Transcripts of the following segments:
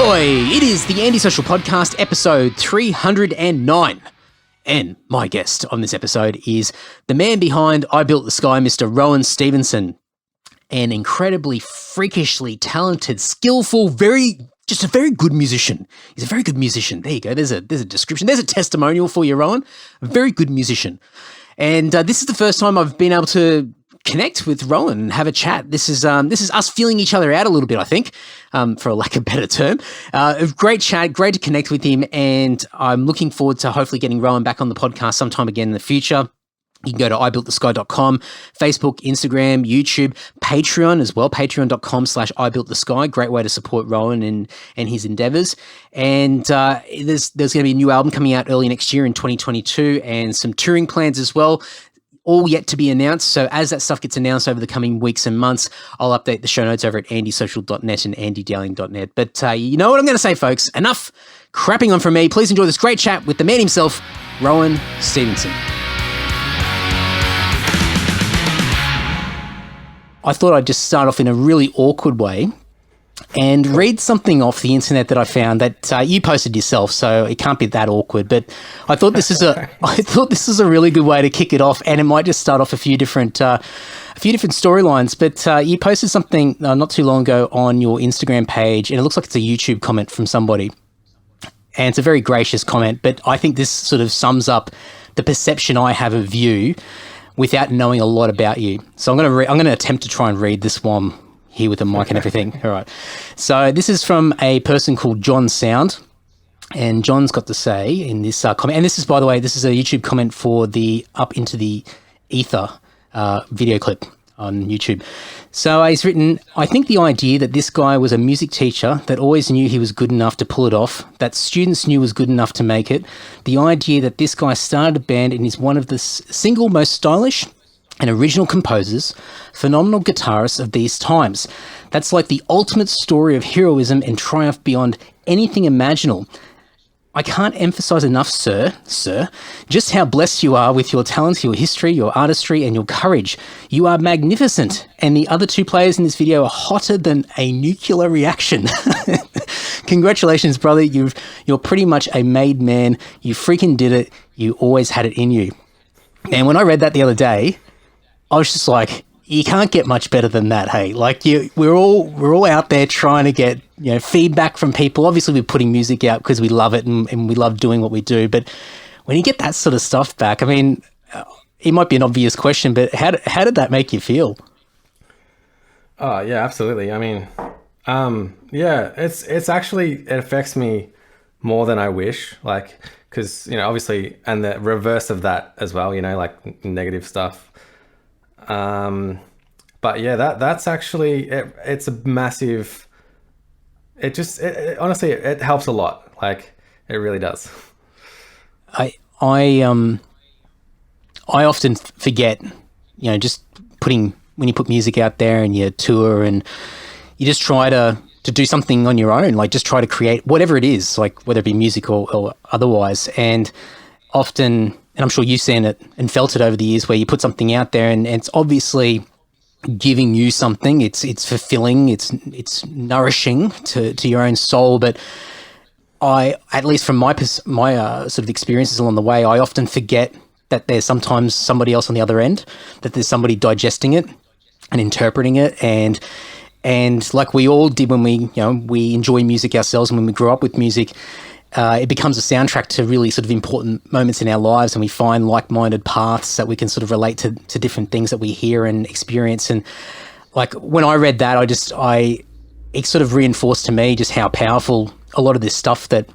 Ahoy! It is the Antisocial Podcast, episode 309. And my guest on this episode is the man behind I Built the Sky, Mr. Rohan Stevenson. An incredibly freakishly talented, skillful, just a very good musician. He's a very good musician. There you go. There's a description. There's a testimonial for you, Rohan. A very good musician. And this is the first time I've been able to connect with Rohan and have a chat. This is us feeling each other out a little bit, I think, for a lack of a better term. A great chat, great to connect with him, and I'm looking forward to hopefully getting Rohan back on the podcast sometime again in the future. You can go to ibuiltthesky.com, Facebook, Instagram, YouTube, Patreon as well, patreon.com/ibuiltthesky. Great way to support Rohan and his endeavors. And there's going to be a new album coming out early next year in 2022 and some touring plans as well, all yet to be announced. So as that stuff gets announced over the coming weeks and months, I'll update the show notes over at andysocial.net and andydowling.net. But you know what I'm going to say, folks. Enough crapping on from me. Please enjoy this great chat with the man himself, Rohan Stevenson. I thought I'd just start off in a really awkward way and read something off the internet that I found that you posted yourself, so it can't be that awkward. But I thought this is a really good way to kick it off, and it might just start off a few different storylines. But you posted something not too long ago on your Instagram page, and it looks like it's a YouTube comment from somebody, and it's a very gracious comment. But I think this sort of sums up the perception I have of you without knowing a lot about you. So I'm going to attempt to try and read this while I'm here with the mic and everything. All right. So this is from a person called John Sound, and John's got to say in this comment, and this is, by the way, this is a YouTube comment for the Up Into the Ether video clip on YouTube. So he's written, I think the idea that this guy was a music teacher that always knew he was good enough to pull it off, that students knew was good enough to make it, the idea that this guy started a band and is one of the single most stylish and original composers, phenomenal guitarists of these times. That's like the ultimate story of heroism and triumph beyond anything imaginable. I can't emphasize enough, sir, just how blessed you are with your talents, your history, your artistry, and your courage. You are magnificent, and the other two players in this video are hotter than a nuclear reaction. Congratulations, brother. You're pretty much a made man. You freaking did it. You always had it in you. And when I read that the other day, I was just like, you can't get much better than that, hey. Like we're all out there trying to get, feedback from people. Obviously, we're putting music out because we love it and we love doing what we do. But when you get that sort of stuff back, I mean, it might be an obvious question, but how did that make you feel? Oh yeah, absolutely. I mean, it's actually, it affects me more than I wish. Like, because obviously, and the reverse of that as well. Like negative stuff. But yeah, that's actually, it's a massive, honestly, it helps a lot. Like it really does. I often forget, just when you put music out there and you tour and you just try to do something on your own, like just try to create whatever it is, like whether it be music or otherwise. And often, and I'm sure you've seen it and felt it over the years, where you put something out there and it's obviously giving you something. It's fulfilling. It's nourishing to your own soul. But I, at least from my sort of experiences along the way, I often forget that there's sometimes somebody else on the other end, that there's somebody digesting it and interpreting it, and like we all did when we enjoy music ourselves, and when we grew up with music. It becomes a soundtrack to really sort of important moments in our lives, and we find like-minded paths that we can sort of relate to different things that we hear and experience. And like when I read that, it sort of reinforced to me just how powerful a lot of this stuff that,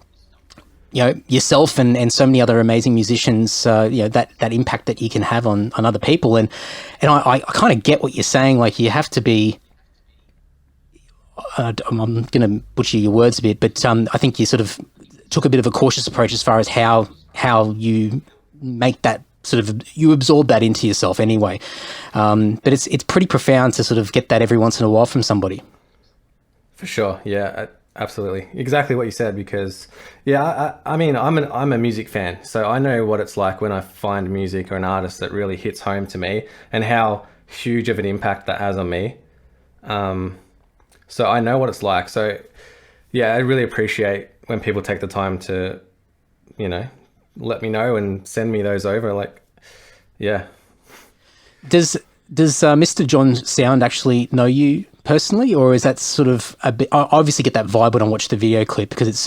yourself and so many other amazing musicians, that impact that you can have on other people. And I kind of get what you're saying. Like you have to be, I'm going to butcher your words a bit, but I think you sort of took a bit of a cautious approach as far as how you make that sort of, you absorb that into yourself anyway. But it's pretty profound to sort of get that every once in a while from somebody. For sure. Yeah, absolutely. Exactly what you said, because I mean, I'm a music fan, so I know what it's like when I find music or an artist that really hits home to me and how huge of an impact that has on me. So I know what it's like. So yeah, I really appreciate when people take the time to, you know, let me know and send me those over. Like, yeah. Does Mr. John Sound actually know you personally, or is that sort of a bit? I obviously get that vibe when I watch the video clip, because it's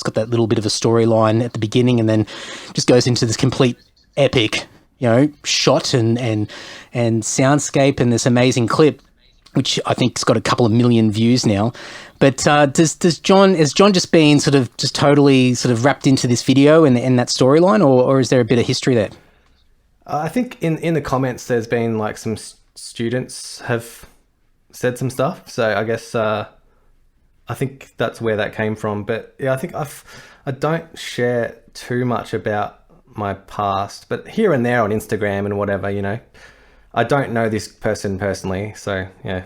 got that little bit of a storyline at the beginning, and then just goes into this complete epic, shot and soundscape, and this amazing clip, which I think has got a couple of million views now. But has John just been just totally wrapped into this video and that storyline, or is there a bit of history there? I think in the comments there's been like some students have said some stuff, so I guess I think that's where that came from. But yeah, I think I don't share too much about my past, but here and there on Instagram and whatever, I don't know this person personally, so yeah.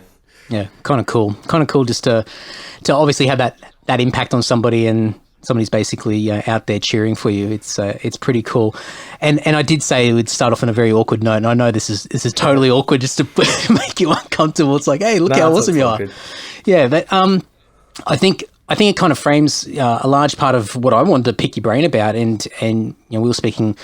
Yeah, kind of cool just to obviously have that impact on somebody, and somebody's basically out there cheering for you. It's pretty cool. And I did say it would start off on a very awkward note, and I know this is totally awkward just to make you uncomfortable. It's like, hey, look how awesome you are. Good. Yeah, but I think it kind of frames a large part of what I wanted to pick your brain about, and we were speaking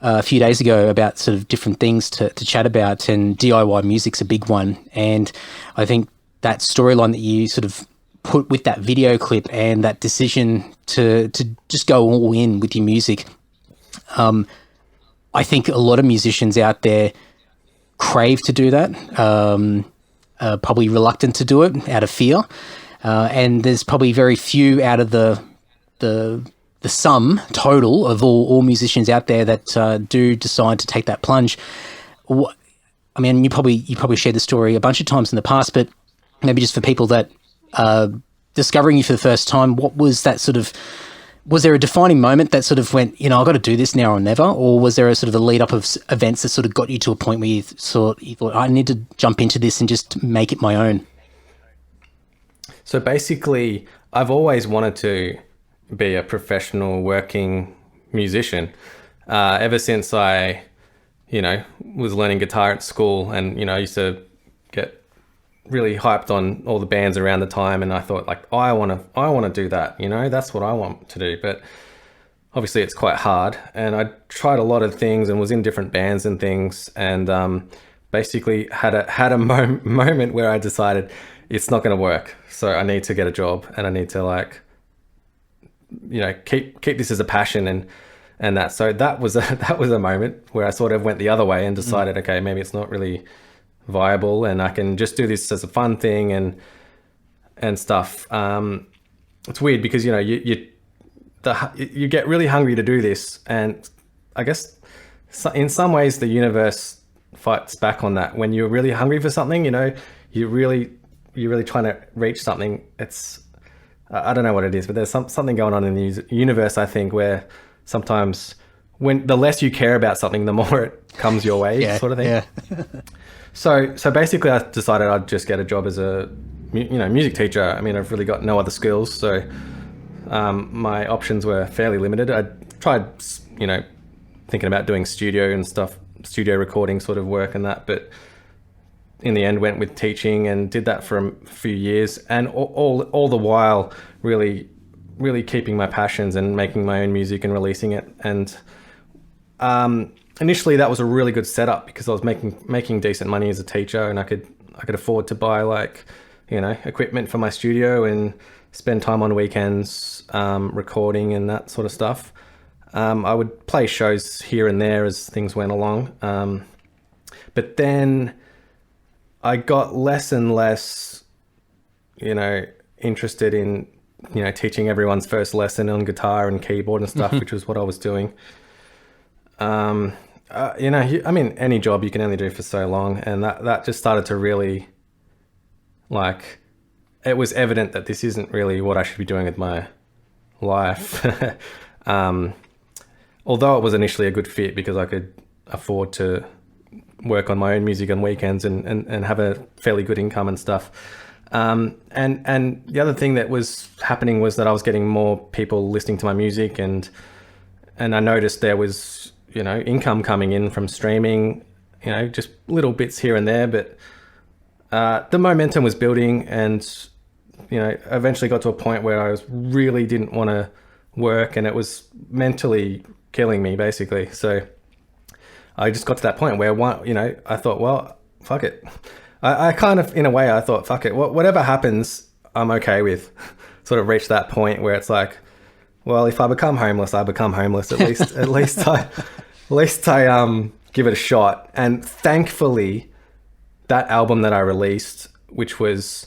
a few days ago about sort of different things to chat about, and DIY music's a big one. And I think that storyline that you sort of put with that video clip and that decision to just go all in with your music, I think a lot of musicians out there crave to do that, probably reluctant to do it out of fear, and there's probably very few out of the sum total of all musicians out there that do decide to take that plunge. I mean, you probably shared the story a bunch of times in the past, but maybe just for people that discovering you for the first time, what was that was there a defining moment that sort of went, I've got to do this now or never? Or was there a sort of a lead up of events that sort of got you to a point where you thought I need to jump into this and just make it my own? So basically, I've always wanted to be a professional working musician ever since I, was learning guitar at school, and, I used to get really hyped on all the bands around the time, and I thought like, I want to do that, that's what I want to do. But obviously it's quite hard, and I tried a lot of things and was in different bands and things, and basically had a moment where I decided it's not going to work, so I need to get a job, and I need to keep this as a passion, and that. So that was a moment where I sort of went the other way and decided, okay, maybe it's not really viable, and I can just do this as a fun thing and stuff. It's weird because you get really hungry to do this, and I guess in some ways the universe fights back on that. When you're really hungry for something, you're really trying to reach something. It's I don't know what it is, but there's something going on in the universe, I think, where sometimes when the less you care about something, the more it comes your way, sort of thing. Yeah. So basically I decided I'd just get a job as a, music teacher. I mean, I've really got no other skills. So my options were fairly limited. I tried, thinking about doing studio and stuff, studio recording sort of work and that, but in the end went with teaching and did that for a few years, and all the while really keeping my passions and making my own music and releasing it. And initially that was a really good setup because I was making decent money as a teacher, and I could afford to buy equipment for my studio and spend time on weekends recording and that sort of stuff. I would play shows here and there as things went along, but then I got less and less, interested in, teaching everyone's first lesson on guitar and keyboard and stuff, which was what I was doing. Any job you can only do for so long, and that just started to really, it was evident that this isn't really what I should be doing with my life. Although it was initially a good fit because I could afford to work on my own music on weekends and have a fairly good income and stuff. And the other thing that was happening was that I was getting more people listening to my music, and I noticed there was, income coming in from streaming, just little bits here and there, but the momentum was building, and eventually got to a point where I really didn't want to work, and it was mentally killing me basically. So I just got to that point where I thought, well, fuck it. I kind of, in a way, I thought, fuck it. Whatever happens, I'm okay with. Sort of reached that point where it's like, well, if I become homeless, I become homeless. At least I give it a shot. And thankfully, that album that I released, which was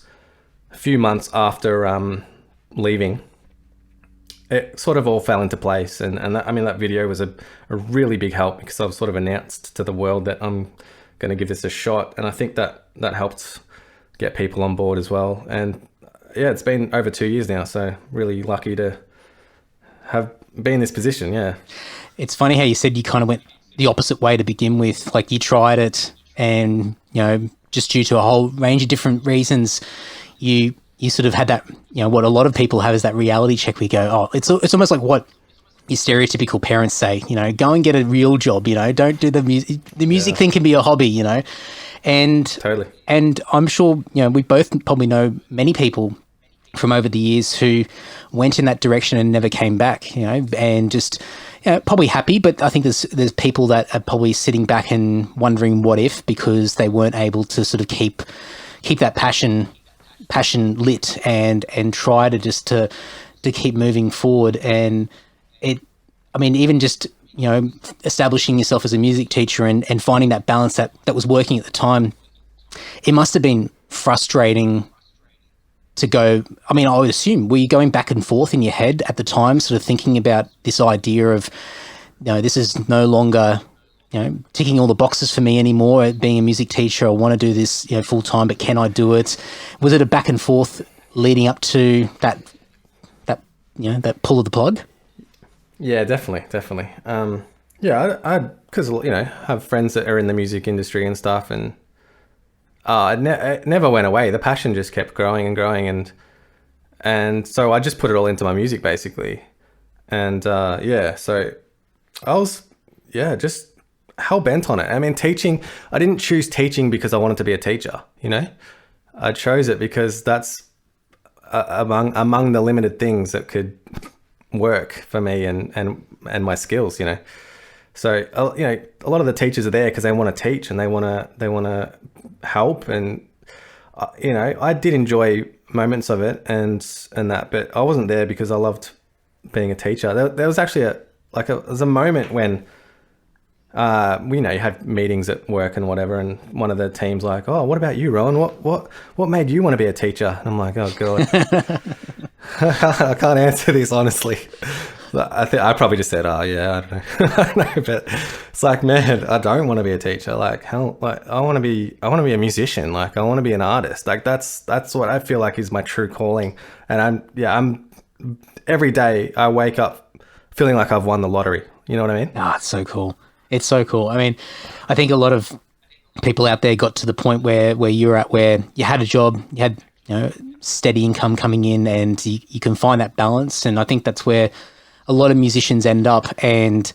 a few months after leaving, it sort of all fell into place. And that video was a really big help, because I've sort of announced to the world that I'm going to give this a shot. And I think that helped get people on board as well. And yeah, it's been over 2 years now, so really lucky to have been in this position. Yeah. It's funny how you said you kind of went the opposite way to begin with. Like, you tried it, and just due to a whole range of different reasons, you sort of had that, what a lot of people have is that reality check. We go, oh, it's almost like what your stereotypical parents say, go and get a real job, don't do the music. The music thing can be a hobby, and totally. And I'm sure, we both probably know many people from over the years who went in that direction and never came back, and just, probably happy. But I think there's people that are probably sitting back and wondering what if, because they weren't able to sort of keep that passion lit and try to just to keep moving forward. And even just, establishing yourself as a music teacher and finding that balance that was working at the time, it must have been frustrating to go. I would assume, were you going back and forth in your head at the time, sort of thinking about this idea of, this is no longer, ticking all the boxes for me anymore, being a music teacher? I want to do this, full time, but can I do it? Was it a back and forth leading up to that pull of the plug? Yeah, definitely. I because have friends that are in the music industry and stuff, and it never went away. The passion just kept growing and growing, and so I just put it all into my music basically. And so I was just hell bent on it. Teaching, I didn't choose teaching because I wanted to be a teacher. I chose it because that's among the limited things that could work for me and my skills. So a lot of the teachers are there because they want to teach and they want to help, and I did enjoy moments of it and that, but I wasn't there because I loved being a teacher. There was actually there was a moment when you have meetings at work and whatever, and one of the team's like, oh, what about you, Rohan? What made you want to be a teacher? And I'm like, oh god. I can't answer this honestly. I probably just said, oh yeah, I don't know. I don't know, but it's like, man, I don't want to be a teacher. Like, hell, like I want to be a musician. Like, I want to be an artist. Like, that's what I feel like is my true calling. And I'm every day I wake up feeling like I've won the lottery. You know what I mean? It's so cool. It's so cool. I think a lot of people out there got to the point where you're at, where you had a job, you had steady income coming in, and you can find that balance. And I think that's where a lot of musicians end up, and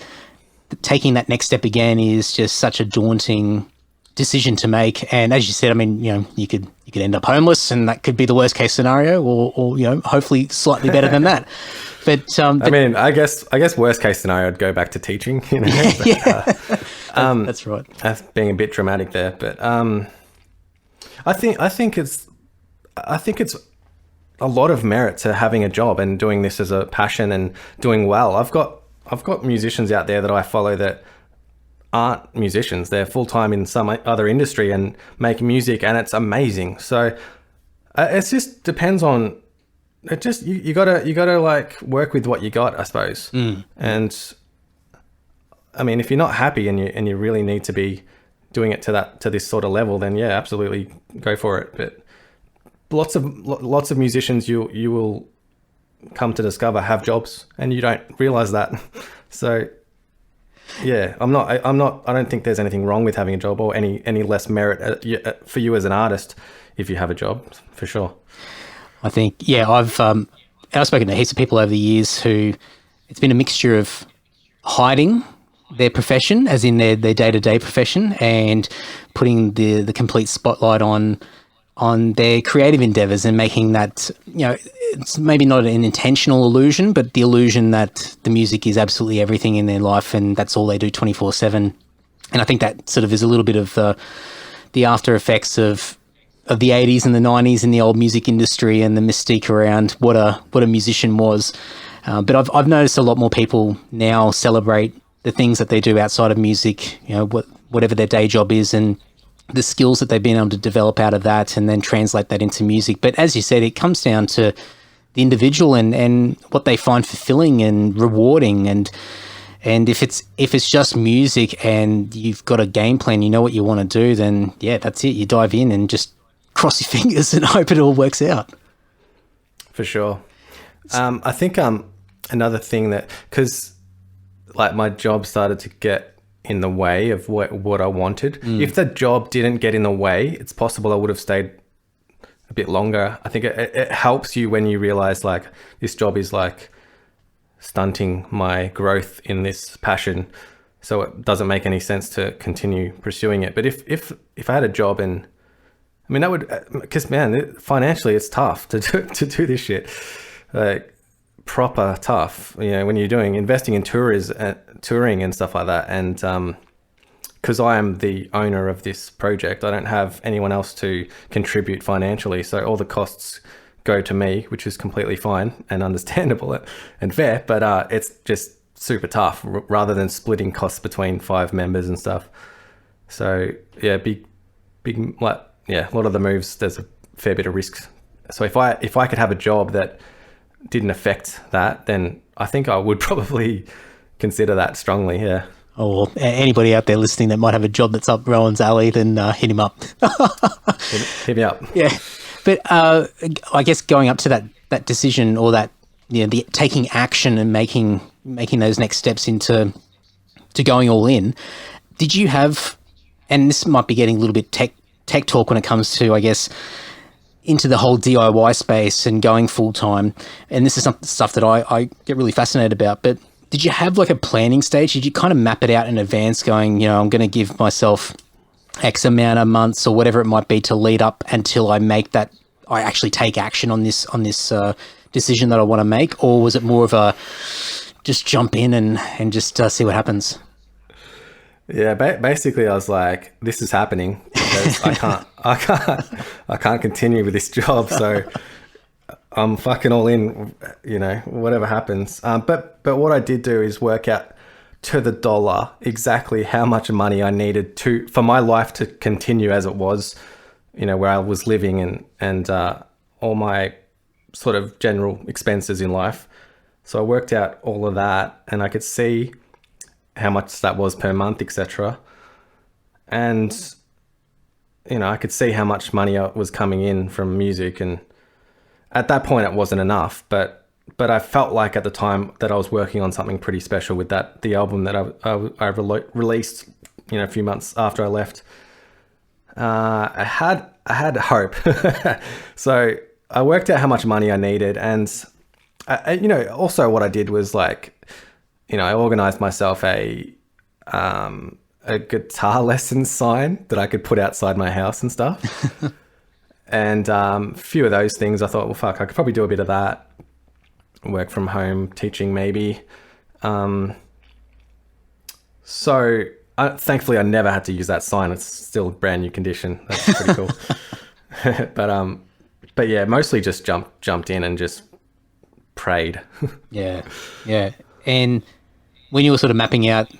taking that next step again is just such a daunting decision to make. And as you said, you could end up homeless, and that could be the worst case scenario, or hopefully slightly better than that. But I guess worst case scenario, I'd go back to teaching. That's right. That's being a bit dramatic there, but I think it's a lot of merit to having a job and doing this as a passion and doing well. I've got musicians out there that I follow that aren't musicians. They're full time in some other industry and make music, and it's amazing. So it just depends on. It just you gotta like work with what you got, I suppose. And if you're not happy and you really need to be doing it to this sort of level, then yeah, absolutely go for it. But lots of musicians you will come to discover have jobs, and you don't realize that. So yeah, I don't think there's anything wrong with having a job or any less merit for you as an artist if you have a job, for sure. I think, I've spoken to heaps of people over the years who it's been a mixture of hiding their profession, as in their day-to-day profession, and putting the complete spotlight on on their creative endeavors and making that, it's maybe not an intentional illusion, but the illusion that the music is absolutely everything in their life and that's all they do 24/7. And I think that sort of is a little bit of the after effects of the 80s and the 90s in the old music industry and the mystique around what a musician was. But I've noticed a lot more people now celebrate the things that they do outside of music, whatever their day job is, and the skills that they've been able to develop out of that and then translate that into music. But as you said, it comes down to the individual and what they find fulfilling and rewarding. And if it's just music and you've got a game plan, you know what you want to do, then yeah, that's it. You dive in and just cross your fingers and hope it all works out. For sure. I think another thing that, because like my job started to get in the way of what I wanted. If the job didn't get in the way, it's possible I would have stayed a bit longer. I think it helps you when you realize like this job is like stunting my growth in this passion, so it doesn't make any sense to continue pursuing it. But if I had a job, and I mean that would, because man, financially it's tough to do this shit, like proper tough, when you're doing investing in touring and stuff like that. And because I am the owner of this project, I don't have anyone else to contribute financially, so all the costs go to me, which is completely fine and understandable and fair, but it's just super tough rather than splitting costs between 5 members and stuff. So yeah, big like, yeah, a lot of the moves, there's a fair bit of risk. So if I could have a job that didn't affect that, then I think I would probably consider that strongly. Yeah. Oh, well, anybody out there listening that might have a job that's up Rohan's alley, then hit him up. hit me up. Yeah. But I guess going up to that decision, or that, the taking action and making those next steps into going all in, did you have, and this might be getting a little bit tech talk when it comes to, I guess, into the whole DIY space and going full time. And this is some stuff that I get really fascinated about. But did you have like a planning stage? Did you kind of map it out in advance, going, I'm going to give myself X amount of months or whatever it might be to lead up until I actually take action on this decision that I want to make? Or was it more of a just jump in and just see what happens? Yeah, basically I was like, this is happening because I can't continue with this job, so I'm fucking all in, whatever happens. But what I did do is work out to the dollar exactly how much money I needed for my life to continue as it was, where I was living and all my sort of general expenses in life. So I worked out all of that, and I could see how much that was per month, etc. And, I could see how much money was coming in from music. And at that point it wasn't enough, but I felt like at the time that I was working on something pretty special with the album that I released, a few months after I left. I had hope. So I worked out how much money I needed. And, also what I did was like, I organized myself a guitar lesson sign that I could put outside my house and stuff. And a few of those things I thought, well, fuck, I could probably do a bit of that. Work from home, teaching maybe. So thankfully I never had to use that sign. It's still brand new condition. That's pretty cool. But yeah, mostly just jumped in and just prayed. Yeah. And when you were sort of mapping out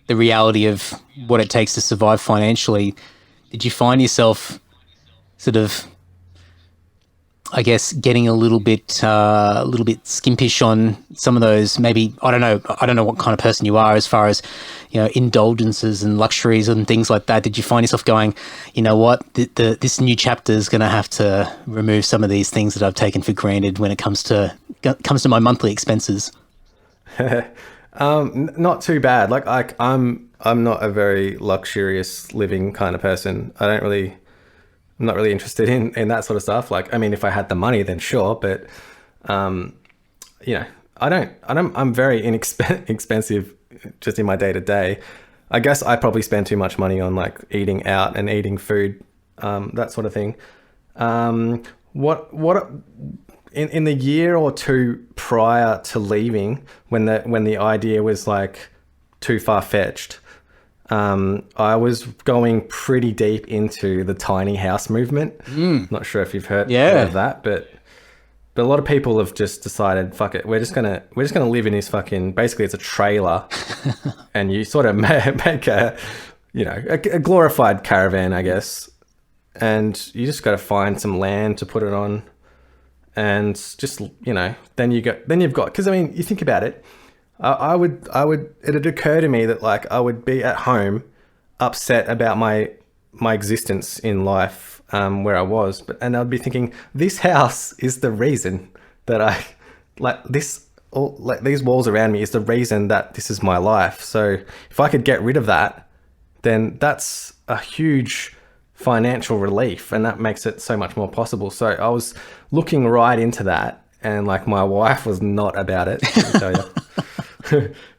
the reality of what it takes to survive financially, did you find yourself sort of, I guess, getting a little bit skimpish on some of those? Maybe I don't know what kind of person you are as far as indulgences and luxuries and things like that. Did you find yourself going, what, this new chapter is going to have to remove some of these things that I've taken for granted when it comes to my monthly expenses? Not too bad. Like I'm not a very luxurious living kind of person. I'm not really interested in that sort of stuff. Like, I mean, if I had the money, then sure. But, I'm very inexpensive just in my day to day. I guess I probably spend too much money on like eating out and eating food, that sort of thing. What in the year or two prior to leaving, when the idea was like too far fetched, I was going pretty deep into the tiny house movement. Not sure if you've heard of that, but a lot of people have just decided, fuck it, we're just gonna live in this fucking, basically it's a trailer, and you sort of make a glorified caravan, I guess, and you just got to find some land to put it on, and just then you've got, because I mean, you think about it, I would it had occurred to me that like I would be at home upset about my existence in life, where I was, and I'd be thinking, this house is the reason that I like this, all like these walls around me is the reason that this is my life. So if I could get rid of that, then that's a huge financial relief, and that makes it so much more possible. So I was looking right into that, and like my wife was not about it, let me tell you.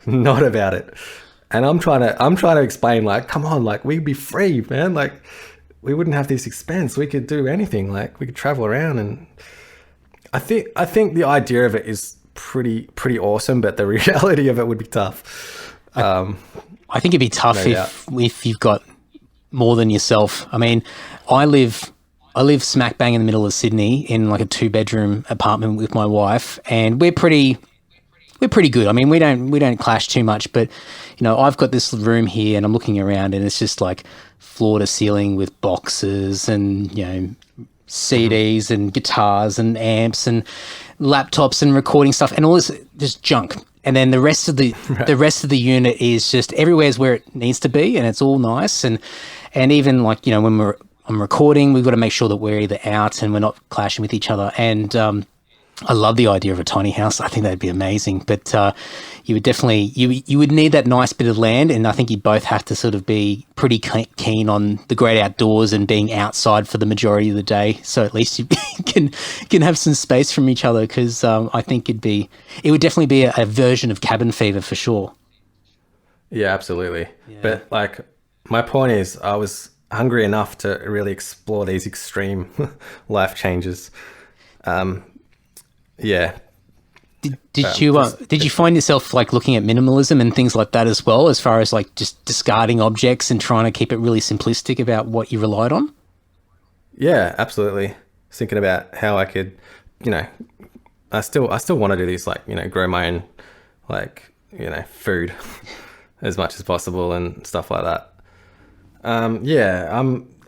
Not about it. And I'm trying to explain, like, come on, like, we'd be free, man. Like, we wouldn't have this expense. We could do anything. Like, we could travel around. And I think the idea of it is pretty awesome, but the reality of it would be tough. I think it'd be tough if you've got more than yourself. I mean, I live smack bang in the middle of Sydney in like a 2-bedroom apartment with my wife, and we're pretty good. I mean, we don't clash too much, but I've got this room here and I'm looking around and it's just like floor to ceiling with boxes and, CDs and guitars and amps and laptops and recording stuff and all this just junk. And then the rest of the unit is just everywhere's where it needs to be, and it's all nice. And even like, when I'm recording, we've got to make sure that we're either out and we're not clashing with each other. And I love the idea of a tiny house. I think that'd be amazing. But you would definitely, you would need that nice bit of land, and I think you'd both have to sort of be pretty keen on the great outdoors and being outside for the majority of the day. So at least you can have some space from each other, because I think it would definitely be a version of cabin fever for sure. Yeah, absolutely. Yeah. But like, my point is, I was hungry enough to really explore these extreme life changes. Yeah. Did you find yourself like looking at minimalism and things like that as well, as far as like just discarding objects and trying to keep it really simplistic about what you relied on? Yeah, absolutely. Thinking about how I could, I still want to do this, like, grow my own, like, food as much as possible and stuff like that.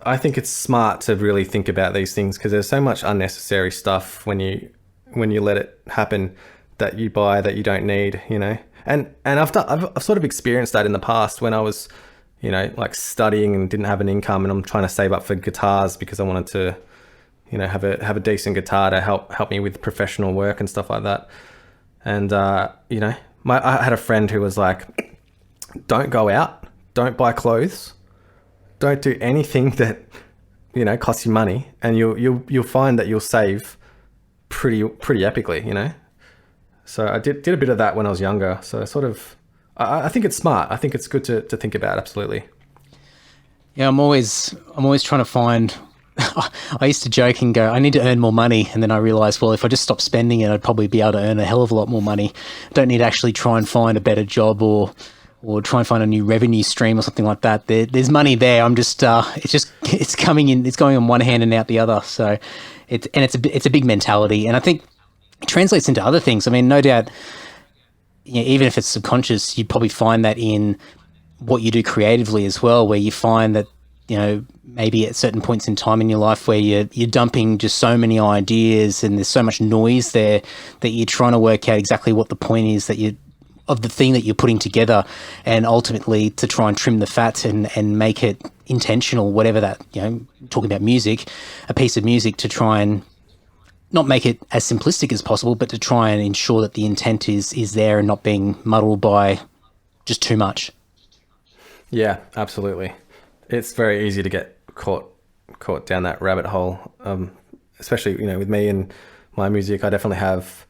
I think it's smart to really think about these things, because there's so much unnecessary stuff when you let it happen that you buy that you don't need, and I've sort of experienced that in the past when I was, like studying and didn't have an income, and I'm trying to save up for guitars because I wanted to, have a decent guitar to help me with professional work and stuff like that. And I had a friend who was like, don't go out, don't buy clothes, don't do anything that costs you money, and you'll find that you'll save pretty epically, So I did a bit of that when I was younger. So I think it's smart. I think it's good to think about. Absolutely. Yeah, I'm always trying to find. I used to joke and go, I need to earn more money, and then I realized, well, if I just stop spending it, I'd probably be able to earn a hell of a lot more money. I don't need to actually try and find a better job or try and find a new revenue stream or something like that. There's money there. I'm just it's coming in. It's going on one hand and out the other. So it's a big mentality, and I think it translates into other things. I mean, no doubt, even if it's subconscious, you'd probably find that in what you do creatively as well, where you find that, maybe at certain points in time in your life where you're dumping just so many ideas and there's so much noise there that you're trying to work out exactly what the point is of the thing that you're putting together, and ultimately to try and trim the fat and make it intentional, whatever that, talking about music, a piece of music, to try and not make it as simplistic as possible, but to try and ensure that the intent is there and not being muddled by just too much. Yeah, absolutely. It's very easy to get caught down that rabbit hole, especially, with me and my music. I definitely have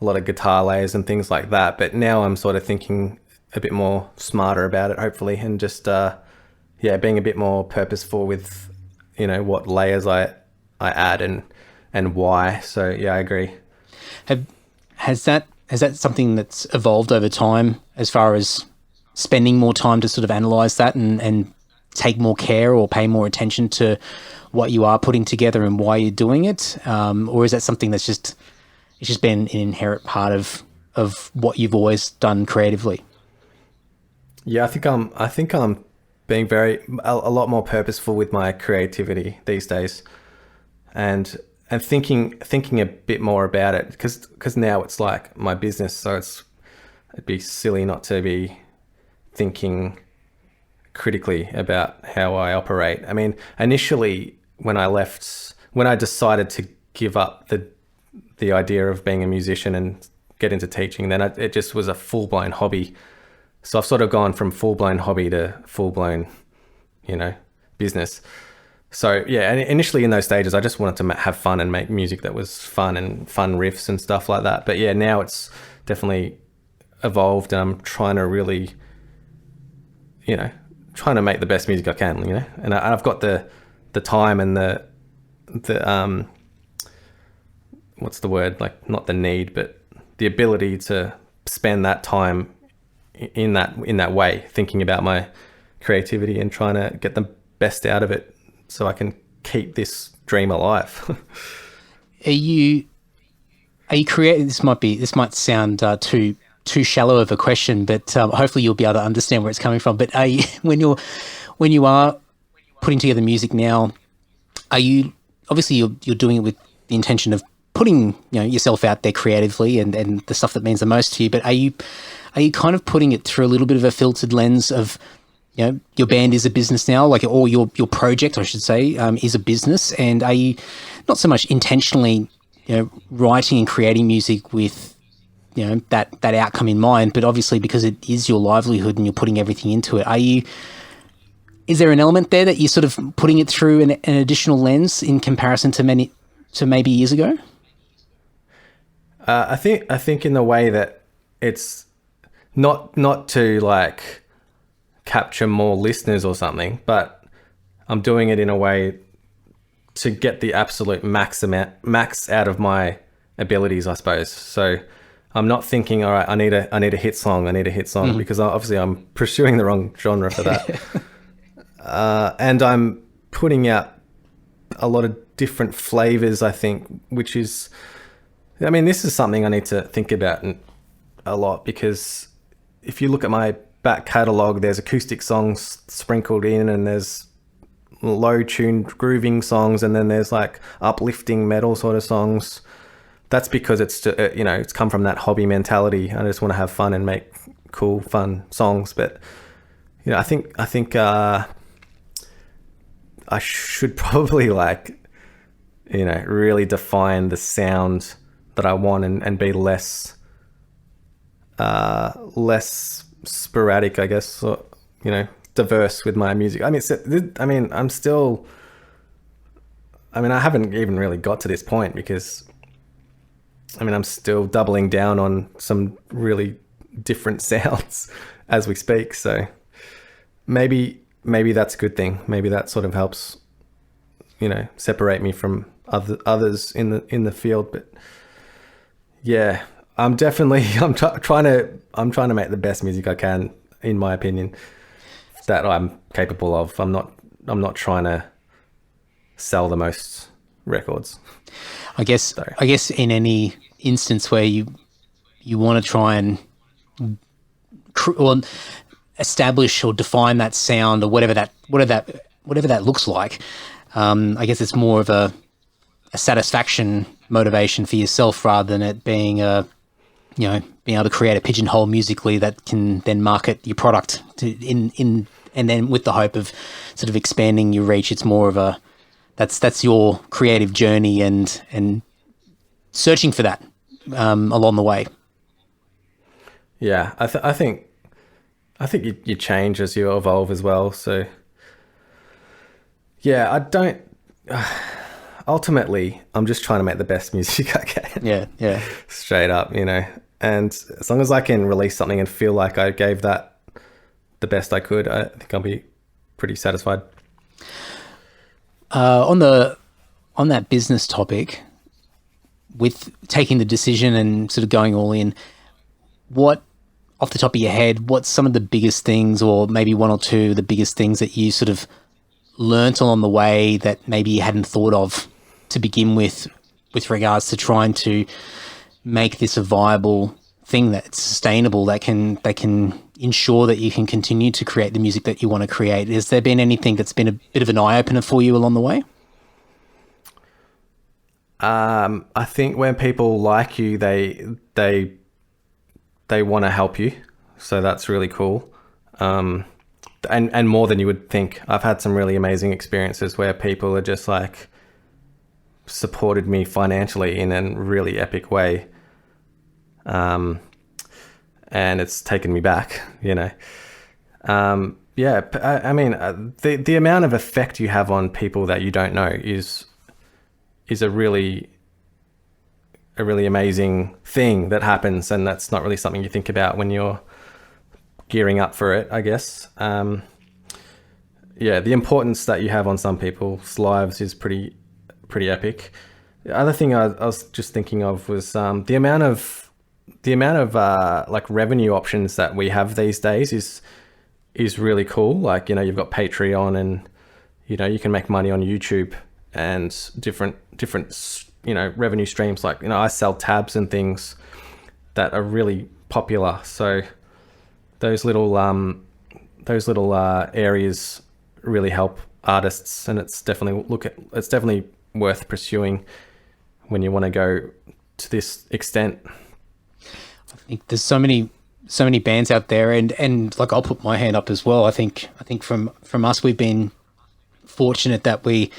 a lot of guitar layers and things like that, but now I'm sort of thinking a bit more smarter about it, hopefully, and just being a bit more purposeful with what layers I I add and why. So yeah, I agree. Has that something that's evolved over time as far as spending more time to sort of analyze that and take more care or pay more attention to what you are putting together and why you're doing it? Or is that something that's just been an inherent part of what you've always done creatively? Yeah, I think I'm being a lot more purposeful with my creativity these days, and thinking a bit more about it, because now it's like my business, so it'd be silly not to be thinking critically about how I operate. I mean, initially when I decided to give up the idea of being a musician and get into teaching, then it just was a full-blown hobby. So I've sort of gone from full-blown hobby to full-blown, business. So yeah, and initially in those stages, I just wanted to have fun and make music that was fun and fun riffs and stuff like that. But yeah, now it's definitely evolved, and I'm trying to really, trying to make the best music I can, and I've got the time and the what's the word? Like, not the need, but the ability to spend that time in that way, thinking about my creativity and trying to get the best out of it, so I can keep this dream alive. Are you creating? This might sound too shallow of a question, but hopefully you'll be able to understand where it's coming from. But when you are putting together music now, are you, obviously you're doing it with the intention of putting yourself out there creatively and the stuff that means the most to you, but are you kind of putting it through a little bit of a filtered lens of, your band is a business now, like, or your project, I should say, is a business, and are you not so much intentionally, writing and creating music with, that outcome in mind, but obviously because it is your livelihood and you're putting everything into it, is there an element there that you're sort of putting it through an additional lens in comparison to maybe years ago? I think in the way that it's not to like capture more listeners or something, but I'm doing it in a way to get the absolute max out of my abilities, I suppose. So I'm not thinking, all right, I need a hit song, because obviously I'm pursuing the wrong genre for that. And I'm putting out a lot of different flavors, I think, which is, this is something I need to think about a lot, because if you look at my back catalogue, there's acoustic songs sprinkled in, and there's low tuned grooving songs, and then there's like uplifting metal sort of songs. That's because it's come from that hobby mentality. I just want to have fun and make cool, fun songs. But I think I should probably really define the sound that I want and be less sporadic, I guess, or, diverse with my music. I haven't even really got to this point, because I'm still doubling down on some really different sounds as we speak. So maybe that's a good thing. Maybe that sort of helps, separate me from others in the field. But yeah, I'm trying to make the best music I can, in my opinion, that I'm capable of. I'm not trying to sell the most records. I guess in any instance where you want to try and establish or define that sound, or whatever that looks like, I guess it's more of a satisfaction motivation for yourself, rather than it being being able to create a pigeonhole musically that can then market your product and then with the hope of sort of expanding your reach. It's more of that's your creative journey and searching for that along the way. Yeah, I think you change as you evolve as well. So yeah, I don't. Ultimately, I'm just trying to make the best music I can. Yeah. Straight up, And as long as I can release something and feel like I gave that the best I could, I think I'll be pretty satisfied. On the on that business topic, with taking the decision and sort of going all in, what, off the top of your head, what's some of the biggest things, or maybe one or two of the biggest things that you sort of learnt along the way that maybe you hadn't thought of to begin with regards to trying to make this a viable thing that's sustainable, that can ensure that you can continue to create the music that you want to create? Has there been anything that's been a bit of an eye-opener for you along the way? I think when people like you, they want to help you. So that's really cool. And more than you would think. I've had some really amazing experiences where people are just like supported me financially in a really epic way. And it's taken me back, you know. I mean, the amount of effect you have on people that you don't know is a really amazing thing that happens, and that's not really something you think about when you're gearing up for it, I guess. The importance that you have on some people's lives is pretty epic. The other thing I was just thinking of was the amount of like revenue options that we have these days is really cool. Like, you know, you've got Patreon, and you know, you can make money on YouTube and different you know, revenue streams. Like, you know, I sell tabs and things that are really popular. So those little areas really help artists, and it's definitely worth pursuing when you want to go to this extent. I think there's so many bands out there, and like, I'll put my hand up as well. I think from us, we've been fortunate that we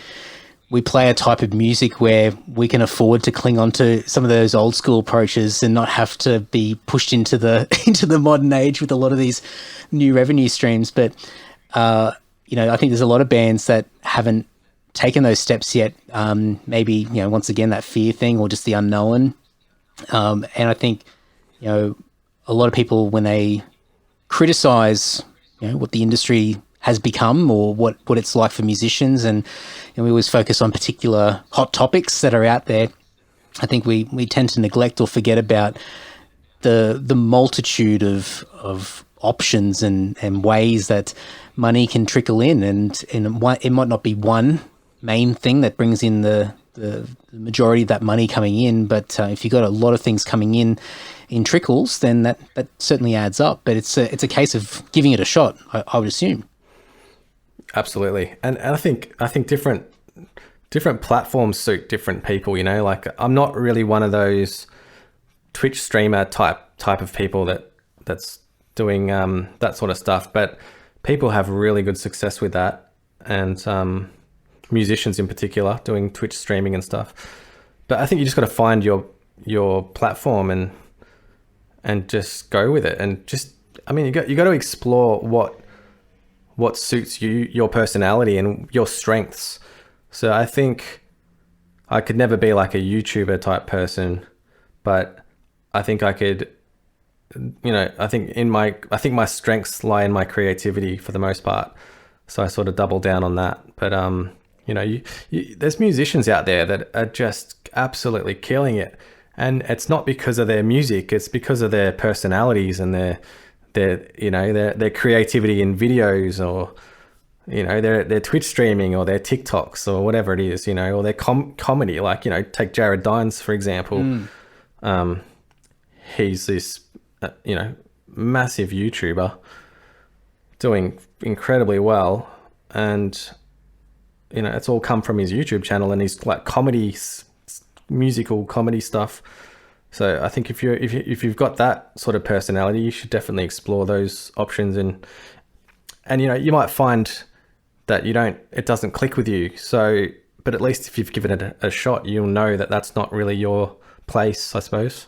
play a type of music where we can afford to cling on to some of those old school approaches and not have to be pushed into the modern age with a lot of these new revenue streams. But you know, I think there's a lot of bands that haven't taken those steps yet. Maybe, you know, once again, that fear thing, or just the unknown. And I think, you know, a lot of people, when they criticize, you know, what the industry has become, or what it's like for musicians, and we always focus on particular hot topics that are out there, I think we tend to neglect or forget about the multitude of options and ways that money can trickle in, and it might not be one main thing that brings in the majority of that money coming in, but if you've got a lot of things coming in trickles, then that certainly adds up. But it's a case of giving it a shot, I would assume. Absolutely. And I think different platforms suit different people, you know. Like, I'm not really one of those Twitch streamer type of people that's doing that sort of stuff, but people have really good success with that, and musicians in particular doing Twitch streaming and stuff. But I think you just got to find your platform and just go with it, and just, I mean, you got to explore what suits you, your personality and your strengths. So I think I could never be like a YouTuber type person, but I think I could, you know, I think my strengths lie in my creativity for the most part. So I sort of double down on that. But you know, there's musicians out there that are just absolutely killing it, and it's not because of their music, it's because of their personalities and their you know, their creativity in videos, or, you know, their Twitch streaming, or their TikToks, or whatever it is, you know, or their comedy. Like, you know, take Jared Dines, for example. He's this you know, massive YouTuber doing incredibly well, and, you know, it's all come from his YouTube channel and his like musical comedy stuff. So I think if you've got that sort of personality, you should definitely explore those options, and you know, you might find that it doesn't click with you. So, but at least if you've given it a shot, you'll know that that's not really your place, I suppose.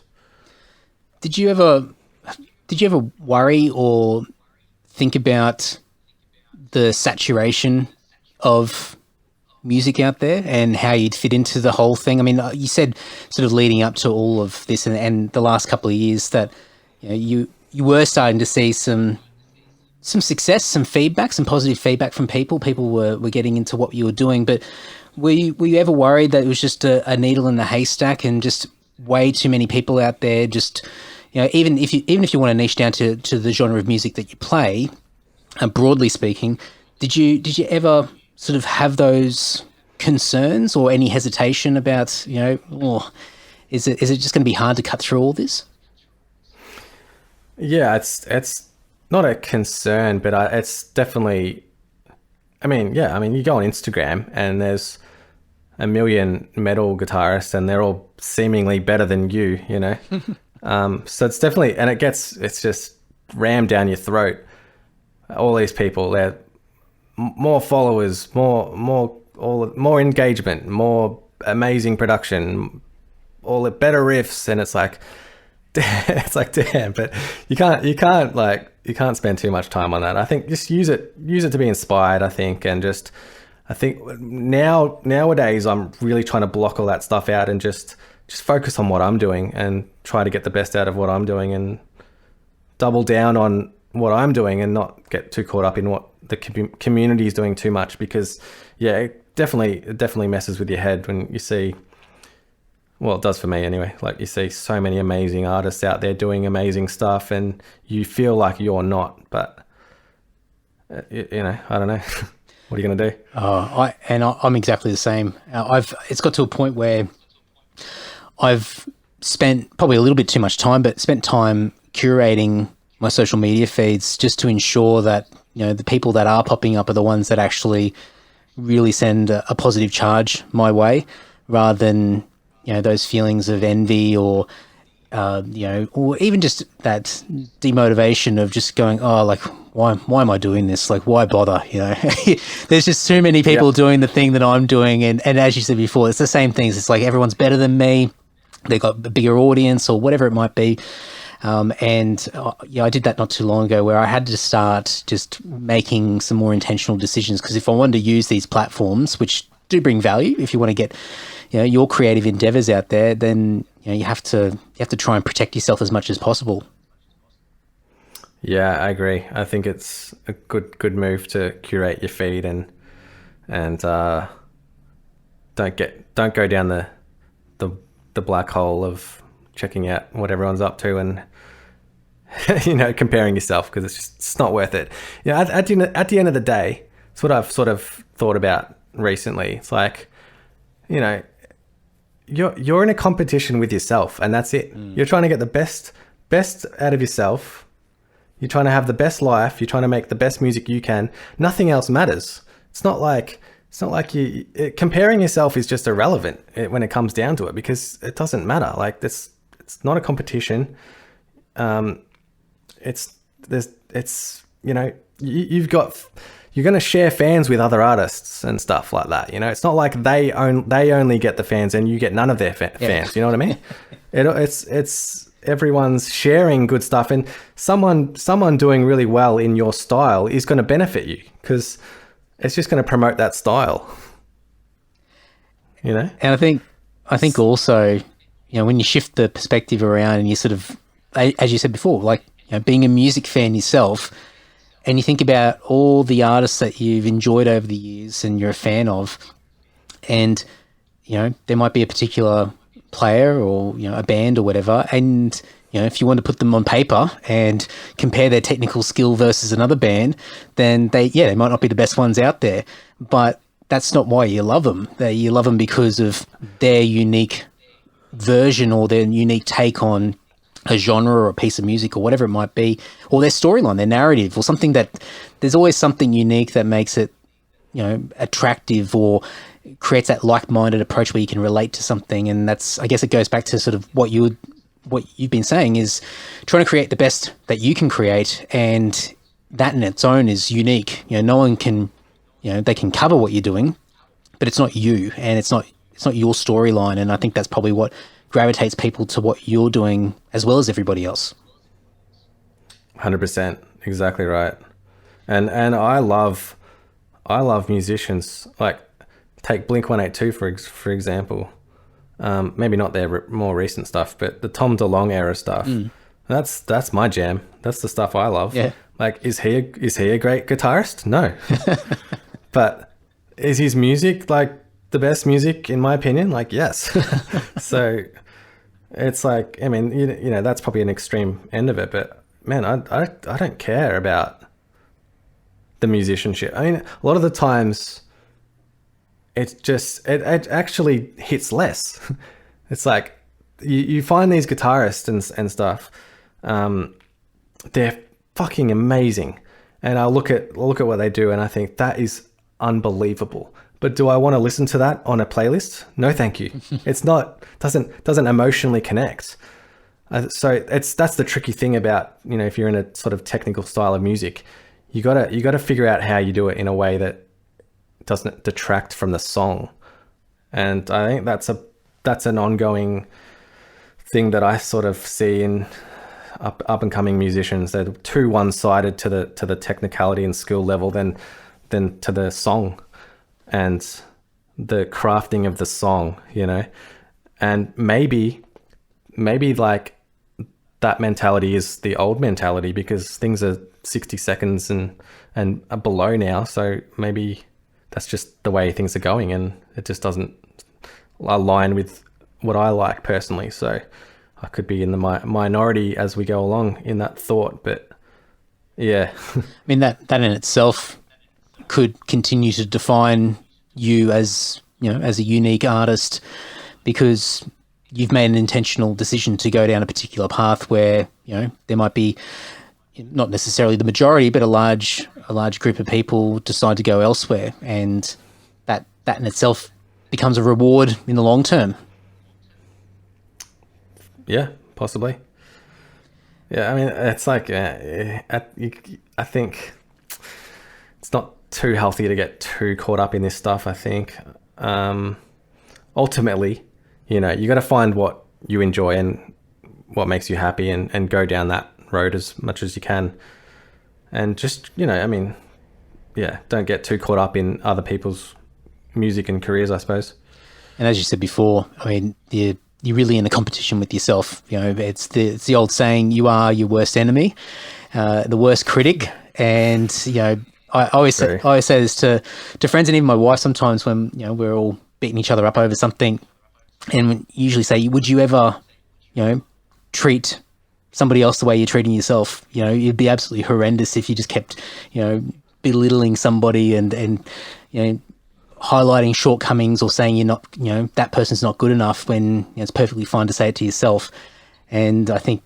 Did you ever worry or think about the saturation of music out there and how you'd fit into the whole thing? I mean, you said sort of leading up to all of this and the last couple of years that, you know, you were starting to see some some success, some feedback, some positive feedback from people. People were getting into what you were doing, but were you ever worried that it was just a needle in the haystack and just way too many people out there? Just, even if you want to niche down to the genre of music that you play, broadly speaking, did you ever sort of have those concerns or any hesitation about, is it just going to be hard to cut through all this? Yeah, it's not a concern, but it's definitely. I mean, you go on Instagram and there's a million metal guitarists, and they're all seemingly better than you. So it's definitely, and it's just rammed down your throat. All these people, they're more followers, more engagement, more amazing production, all the better riffs, and it's like damn, but you can't spend too much time on that. I think just use it to be inspired, I think, and I think nowadays I'm really trying to block all that stuff out and just focus on what I'm doing and try to get the best out of what I'm doing and double down on what I'm doing and not get too caught up in what the community is doing too much, because it definitely messes with your head when you see, well, it does for me anyway, like you see so many amazing artists out there doing amazing stuff and you feel like you're not, but I don't know. What are you going to do? I'm exactly the same. It's got to a point where I've spent probably a little bit too much time, but spent time curating my social media feeds just to ensure that, the people that are popping up are the ones that actually really send a positive charge my way, rather than, those feelings of envy or even just that demotivation of just going, oh, like, why am I doing this? Like, why bother? There's just too many people doing the thing that I'm doing. And as you said before, it's the same things. It's like everyone's better than me. They've got a bigger audience or whatever it might be. I did that not too long ago, where I had to start just making some more intentional decisions, because if I wanted to use these platforms, which do bring value, if you want to get, your creative endeavors out there, then you have to try and protect yourself as much as possible. Yeah, I agree. I think it's a good move to curate your feed and don't go down the black hole of checking out what everyone's up to and comparing yourself, because it's not worth it. At the end of the day, it's what I've sort of thought about recently. It's like, you're in a competition with yourself, and that's it. You're trying to get the best out of yourself. You're trying to have the best life. You're trying to make the best music you can. Nothing else matters. It's not like comparing yourself is just irrelevant when it comes down to it, because it doesn't matter. Like, it's not a competition. You're going to share fans with other artists and stuff like that. It's not like they only get the fans and you get none of their fans. You know what I mean? It's everyone's sharing good stuff, and someone doing really well in your style is going to benefit you, because it's just going to promote that style. And I think also, when you shift the perspective around and you sort of, as you said before, like, being a music fan yourself, and you think about all the artists that you've enjoyed over the years and you're a fan of, and, there might be a particular player or, a band or whatever, and, if you want to put them on paper and compare their technical skill versus another band, then they might not be the best ones out there, but that's not why you love them. You love them because of their unique version or their unique take on a genre or a piece of music or whatever it might be, or their storyline, their narrative, or something that there's always something unique that makes it, attractive or creates that like-minded approach where you can relate to something. And that's, I guess it goes back to sort of what you've been saying, is trying to create the best that you can create, and that in its own is unique. No one can, they can cover what you're doing, but it's not you, and it's not your storyline. And I think that's probably what gravitates people to what you're doing as well as everybody else. 100%, exactly right. And I love musicians, like take Blink-182 for example. Maybe not their more recent stuff, but the Tom DeLonge era stuff. That's my jam. That's the stuff I love. Yeah. Like, is he a great guitarist? No. But is his music like the best music in my opinion? Like, yes. So it's like, I mean, you know, that's probably an extreme end of it, but man, I don't care about the musicianship. I mean, a lot of the times it actually hits less. It's like you find these guitarists and stuff, they're fucking amazing, and I look at what they do and I think that is unbelievable. But do I want to listen to that on a playlist? No, thank you. It's not, doesn't emotionally connect. So that's the tricky thing about, you know, if you're in a sort of technical style of music, you gotta figure out how you do it in a way that doesn't detract from the song. And I think that's an ongoing thing that I sort of see in up and coming musicians. They're too one-sided to the technicality and skill level than to the song and the crafting of the song, you know. And maybe like that mentality is the old mentality because things are 60 seconds and below now. So maybe that's just the way things are going and it just doesn't align with what I like personally. So I could be in the minority as we go along in that thought, but yeah. I mean, that in itself could continue to define you as, you know, as a unique artist, because you've made an intentional decision to go down a particular path where, you know, there might be not necessarily the majority, but a large group of people decide to go elsewhere, and that in itself becomes a reward in the long term. Yeah, possibly. Yeah, I mean, it's like I think it's not too healthy to get too caught up in this stuff. I think ultimately, you know, you got to find what you enjoy and what makes you happy, and go down that road as much as you can. And just, you know, I mean, yeah, don't get too caught up in other people's music and careers, I suppose. And as you said before, I mean, you're really in a competition with yourself. You know, it's the old saying, you are your worst enemy, the worst critic. And, you know, I always say this to friends and even my wife sometimes when, you know, we're all beating each other up over something, and usually say, would you ever, you know, treat somebody else the way you're treating yourself? You know, it'd be absolutely horrendous if you just kept, you know, belittling somebody and you know, highlighting shortcomings or saying you're not, you know, that person's not good enough when, you know, it's perfectly fine to say it to yourself. And I think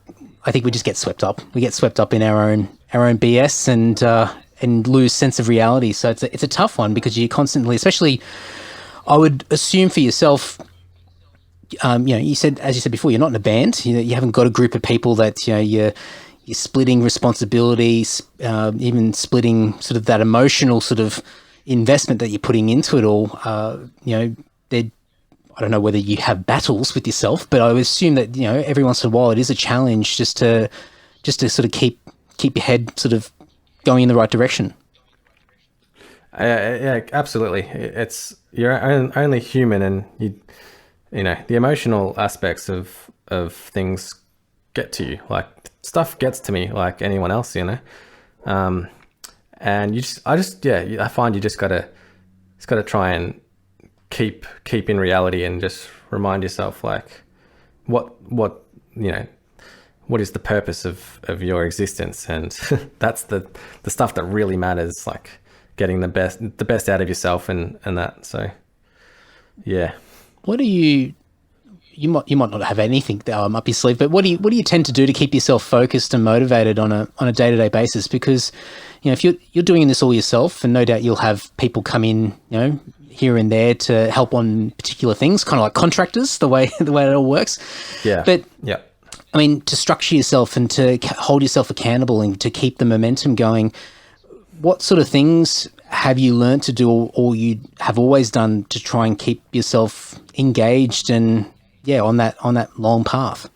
we just get swept up. We get swept up in our own BS and lose sense of reality. So it's a tough one because you constantly, especially, I would assume for yourself, you know, as you said before, you're not in a band. You haven't got a group of people that, you know, you're splitting responsibilities, even splitting sort of that emotional sort of investment that you're putting into it all. You know, I don't know whether you have battles with yourself, but I would assume that, you know, every once in a while it is a challenge just to sort of keep your head sort of going in the right direction. Yeah, absolutely. You're only human, and you know, the emotional aspects of things get to you. Like, stuff gets to me like anyone else, you know. And I find you just gotta try and keep in reality and just remind yourself, like, what you know, what is the purpose of your existence? And that's the stuff that really matters, like getting the best out of yourself and that. So yeah. What do you might not have anything up your sleeve, but what do you tend to do to keep yourself focused and motivated on a day-to-day basis? Because, you know, if you're doing this all yourself, and no doubt you'll have people come in, you know, here and there to help on particular things, kind of like contractors, the way it all works. Yeah. But yeah, I mean, to structure yourself and to hold yourself accountable and to keep the momentum going, what sort of things have you learned to do, or you have always done, to try and keep yourself engaged and, yeah, on that long path?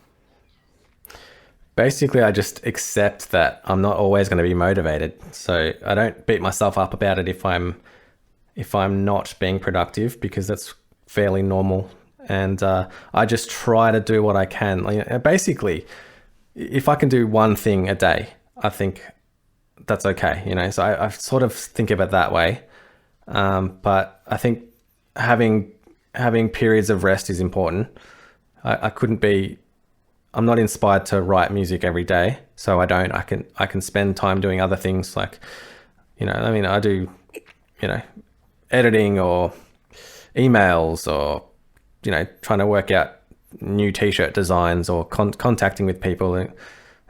Basically, I just accept that I'm not always going to be motivated. So I don't beat myself up about it if I'm not being productive, because that's fairly normal. And I just try to do what I can. Basically, if I can do one thing a day, I think that's okay, you know. So I sort of think of it that way. But I think having periods of rest is important. I'm not inspired to write music every day, so I can spend time doing other things, like, you know, I mean, I do, you know, editing or emails, or, you know, trying to work out new t-shirt designs, or contacting with people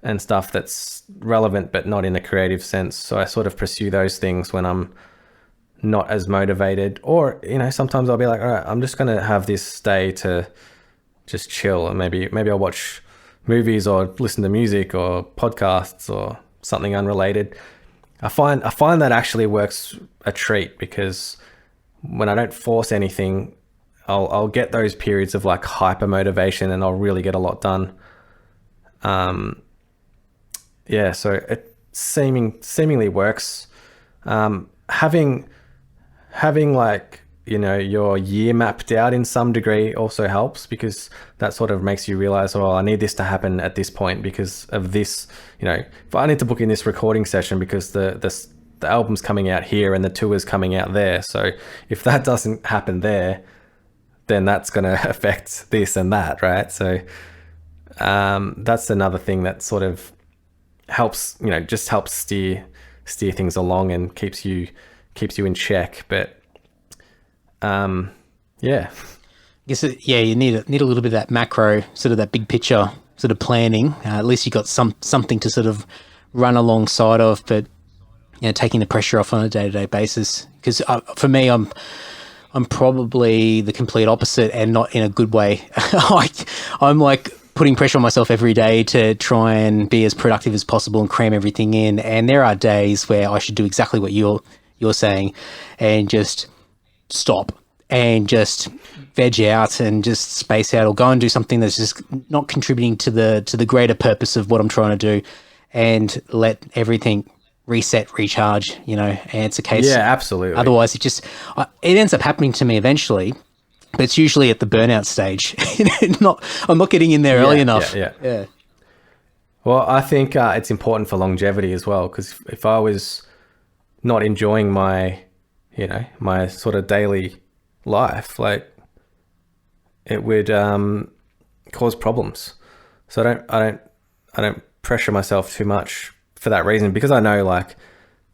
and stuff that's relevant but not in a creative sense. So I sort of pursue those things when I'm not as motivated, or, you know, sometimes I'll be like, all right, I'm just going to have this day to just chill, and maybe I'll watch movies or listen to music or podcasts or something unrelated. I find that actually works a treat, because when I don't force anything, I'll get those periods of like hyper motivation, and I'll really get a lot done. Yeah, so it seemingly works. Having like, you know, your year mapped out in some degree also helps, because that sort of makes you realize, oh, I need this to happen at this point because of this. You know, if I need to book in this recording session because the album's coming out here and the tour's coming out there. So if that doesn't happen there, then that's going to affect this and that, right? So that's another thing that sort of helps, you know, just helps steer things along and keeps you in check. But yeah. I guess you need a little bit of that macro, sort of that big picture sort of planning. At least you got something to sort of run alongside of, but, you know, taking the pressure off on a day-to-day basis. Because for me, I'm probably the complete opposite, and not in a good way. I'm like putting pressure on myself every day to try and be as productive as possible and cram everything in. And there are days where I should do exactly what you're saying, and just stop and just veg out and just space out, or go and do something that's just not contributing to the greater purpose of what I'm trying to do, and let everything reset, recharge, you know. And it's a case. Yeah, absolutely. Otherwise it ends up happening to me eventually, but it's usually at the burnout stage. I'm not getting in there early enough. Yeah. Well, I think it's important for longevity as well, because if I was not enjoying my sort of daily life, like, it would cause problems. So I don't pressure myself too much for that reason, because I know, like,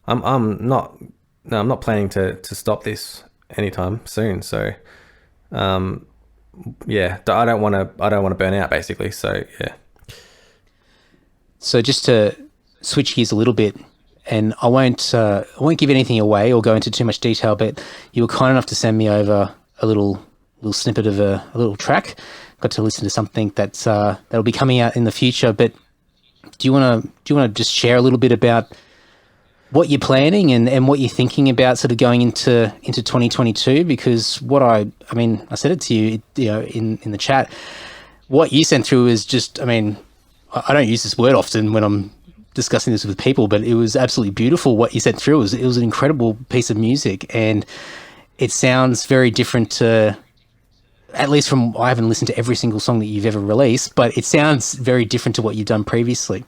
I'm not planning to stop this anytime soon. So yeah, I don't want to burn out, basically. So yeah. So just to switch gears a little bit, and I won't give anything away or go into too much detail, but you were kind enough to send me over a little snippet of a little track. Got to listen to something that'll be coming out in the future. But do you want to just share a little bit about what you're planning and what you're thinking about sort of going into 2022? Because I said it to you, you know, in the chat, what you sent through is just, I mean, I don't use this word often when I'm discussing this with people, but it was absolutely beautiful. What you sent through it was an incredible piece of music, and it sounds very different to, at least from, I haven't listened to every single song that you've ever released, but it sounds very different to what you've done previously.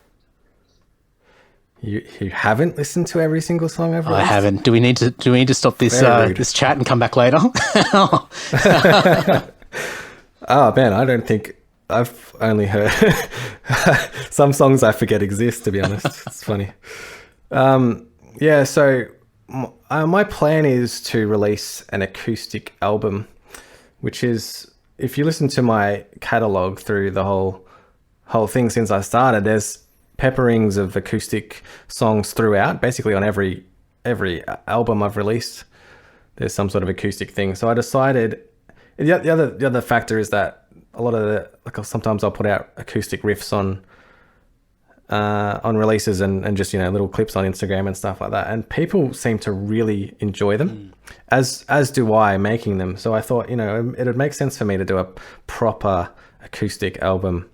You haven't listened to every single song I've released? I haven't. Do we need to stop this this chat and come back later? Oh man, I don't think I've only heard some songs I forget exist, to be honest. It's funny. Yeah, so my plan is to release an acoustic album, which is, if you listen to my catalog through the whole thing since I started, there's pepperings of acoustic songs throughout. Basically on every album I've released, there's some sort of acoustic thing. So I decided, the other factor is that a lot of sometimes I'll put out acoustic riffs on releases and just, you know, little clips on Instagram and stuff like that, and people seem to really enjoy them, as do I making them. So I thought, you know, it would make sense for me to do a proper acoustic album.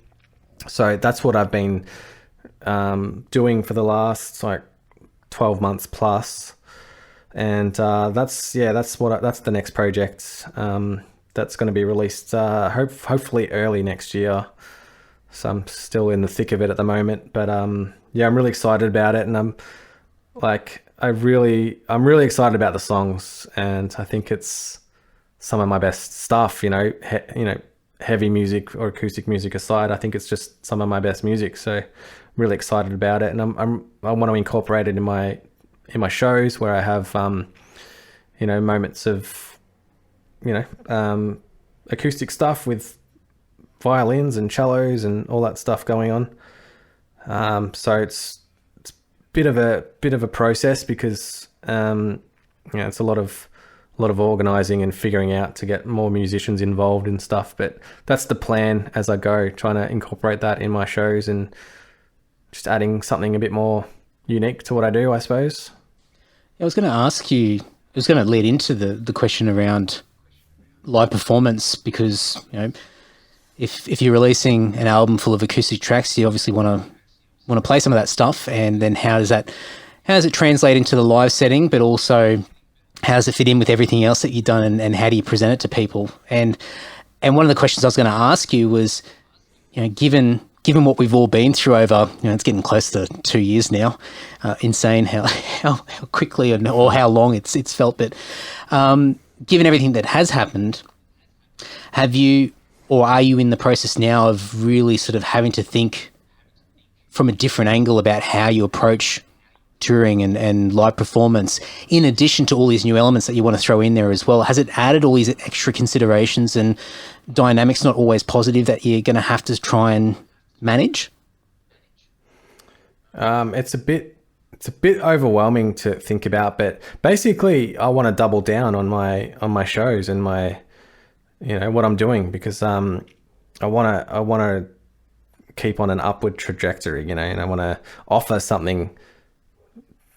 So that's what I've been doing for the last 12 months plus, and that's the next project that's going to be released hopefully early next year. So I'm still in the thick of it at the moment, but yeah, I'm really excited about it, and I'm really excited about the songs, and I think it's some of my best stuff. Heavy music or acoustic music aside, I think it's just some of my best music. So really excited about it, and I want to incorporate it in my shows where I have moments of acoustic stuff with violins and cellos and all that stuff going on. So it's a bit of a process because it's a lot of organizing and figuring out to get more musicians involved in stuff. But that's the plan as I go, trying to incorporate that in my shows and just adding something a bit more unique to what I do, I suppose. I was going to ask you, it was going to lead into the question around live performance, because if you're releasing an album full of acoustic tracks, you obviously want to play some of that stuff, and then how does it translate into the live setting, but also how does it fit in with everything else that you've done, and how do you present it to people? And one of the questions I was going to ask you was, given what we've all been through over, it's getting close to 2 years now, insane how quickly or how long it's felt, but given everything that has happened, have you, or are you in the process now of really sort of having to think from a different angle about how you approach touring and live performance, in addition to all these new elements that you want to throw in there as well? Has it added all these extra considerations and dynamics not always positive that you're going to have to try and manage? It's a bit overwhelming to think about, but basically I want to double down on my shows and my what I'm doing, because I want to keep on an upward trajectory, and I want to offer something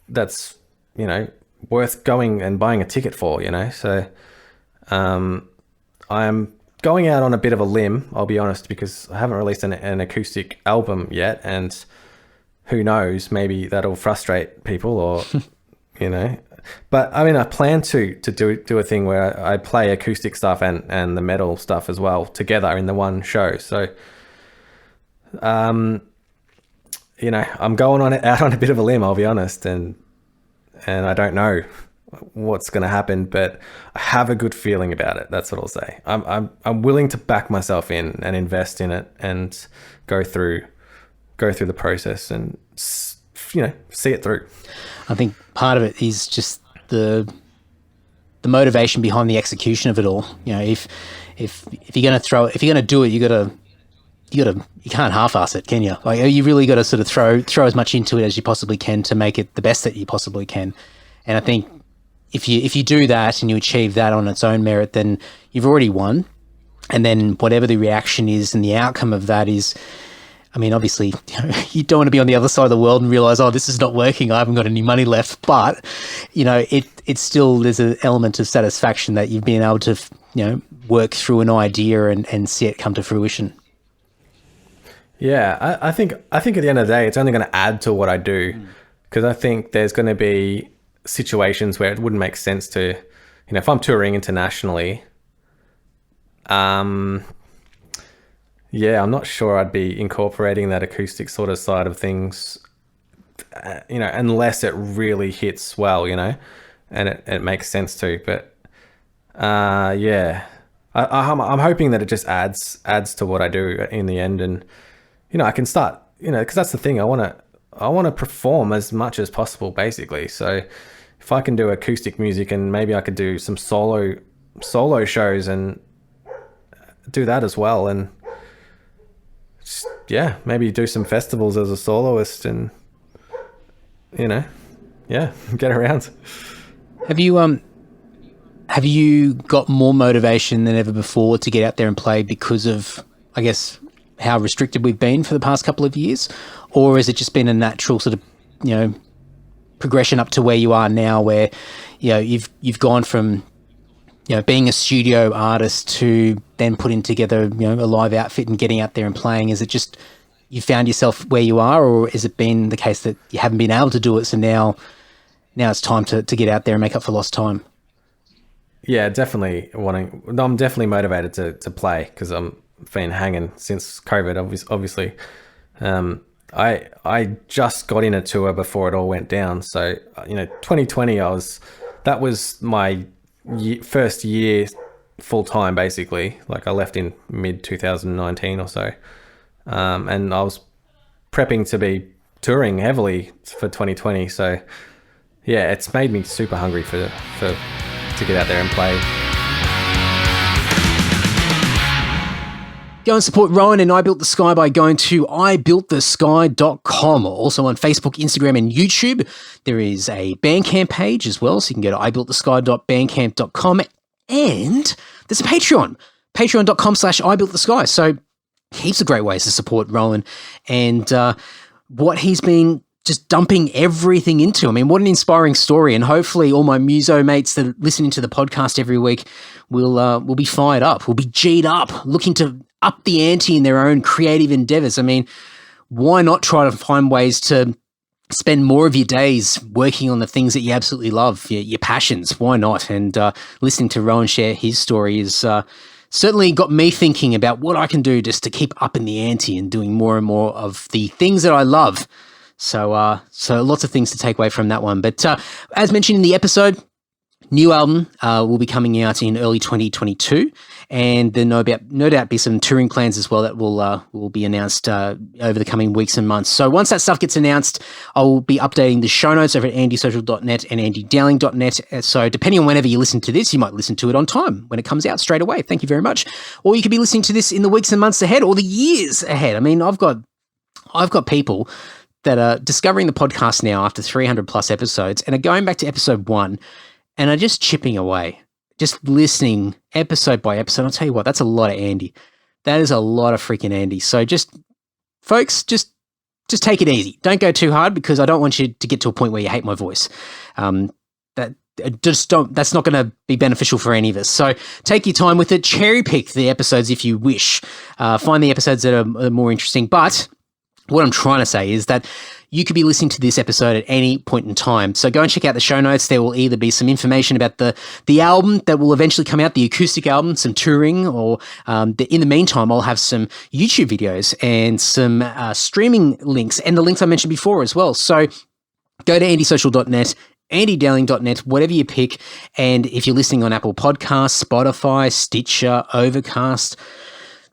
that's worth going and buying a ticket for, so I'm going out on a bit of a limb, I'll be honest, because I haven't released an acoustic album yet, and who knows, maybe that'll frustrate people, or but I mean, I plan to do a thing where I play acoustic stuff and the metal stuff as well together in the one show. So I'm going out on a bit of a limb, I'll be honest, and I don't know what's going to happen, but I have a good feeling about it. That's what I'll say. I'm willing to back myself in and invest in it and go through the process and see it through. I think part of it is just the motivation behind the execution of it all. If you're going to do it, you can't half-ass it, can you? Like, you really got to sort of throw as much into it as you possibly can to make it the best that you possibly can. And I think if you do that and you achieve that on its own merit, then you've already won. And then whatever the reaction is and the outcome of that is, I mean, obviously, you don't want to be on the other side of the world and realize, oh, this is not working, I haven't got any money left. But, it's still, there's an element of satisfaction that you've been able to, work through an idea and see it come to fruition. Yeah, I think at the end of the day, it's only going to add to what I do, because I think there's going to be situations where it wouldn't make sense to, if I'm touring internationally, yeah, I'm not sure I'd be incorporating that acoustic sort of side of things, unless it really hits well, and it makes sense to. But yeah, I'm hoping that it just adds to what I do in the end, and I can start, because that's the thing. I want to perform as much as possible, basically. So if I can do acoustic music, and maybe I could do some solo shows and do that as well, and yeah, maybe do some festivals as a soloist, and yeah, get around. Have you got more motivation than ever before to get out there and play because of, I guess, how restricted we've been for the past couple of years, or has it just been a natural sort of progression up to where you are now, where you've gone from being a studio artist to then putting together, a live outfit and getting out there and playing? Is it just you found yourself where you are, or has it been the case that you haven't been able to do it, so now it's time to get out there and make up for lost time? Yeah, definitely I'm definitely motivated to play, because I'm been hanging since COVID, obviously. I just got in a tour before it all went down. So, 2020, that was my first year full time, basically. Like I left in mid 2019 or so. And I was prepping to be touring heavily for 2020. So yeah, it's made me super hungry to get out there and play. Go and support Rohan and I Built the Sky by going to ibuiltthesky.com. Also on Facebook, Instagram, and YouTube. There is a Bandcamp page as well, so you can go to ibuiltthesky.bandcamp.com. And there's a Patreon, patreon.com/ibuiltthesky. So heaps of great ways to support Rohan and what he's been just dumping everything into. I mean, what an inspiring story. And hopefully all my muso mates that are listening to the podcast every week will be fired up, will be G'd up, looking to up the ante in their own creative endeavors. I mean, why not try to find ways to spend more of your days working on the things that you absolutely love, your passions? Why not? And listening to Rohan share his story is certainly got me thinking about what I can do just to keep up in the ante and doing more and more of the things that I love. So lots of things to take away from that one. But as mentioned in the episode, new album will be coming out in early 2022, and there no doubt be some touring plans as well that will be announced over the coming weeks and months. So once that stuff gets announced, I will be updating the show notes over at andysocial.net and andydowling.net. So depending on whenever you listen to this, you might listen to it on time when it comes out straight away. Thank you very much. Or you could be listening to this in the weeks and months ahead, or the years ahead. I mean, I've got people that are discovering the podcast now after 300 plus episodes and are going back to episode 1 and are just chipping away, just listening episode by episode. I'll tell you what, that's a lot of Andy. That is a lot of freaking Andy. So folks, just take it easy. Don't go too hard, because I don't want you to get to a point where you hate my voice. That's not going to be beneficial for any of us. So take your time with it. Cherry pick the episodes if you wish. Find the episodes that are more interesting. But what I'm trying to say is that you could be listening to this episode at any point in time. So go and check out the show notes. There will either be some information about the album that will eventually come out, the acoustic album, some touring, or in the meantime, I'll have some YouTube videos and some streaming links, and the links I mentioned before as well. So go to andysocial.net, andydowling.net, whatever you pick. And if you're listening on Apple Podcasts, Spotify, Stitcher, Overcast,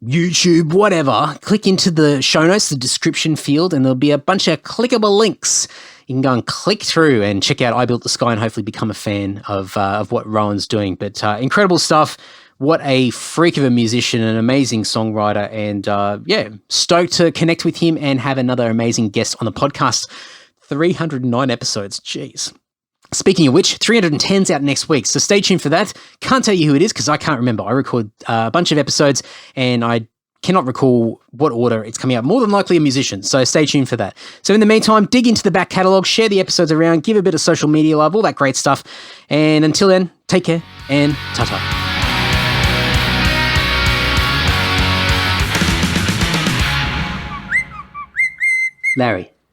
YouTube, whatever, click into the show notes, the description field, and there'll be a bunch of clickable links. You can go and click through and check out I Built the Sky and hopefully become a fan of what Rohan's doing. But incredible stuff. What a freak of a musician, an amazing songwriter, and stoked to connect with him and have another amazing guest on the podcast. 309 episodes, jeez. Speaking of which, 310's out next week, so stay tuned for that. Can't tell you who it is because I can't remember. I record a bunch of episodes and I cannot recall what order it's coming out. More than likely a musician, so stay tuned for that. So in the meantime, dig into the back catalogue, share the episodes around, give a bit of social media love, all that great stuff. And until then, take care and ta-ta. Larry.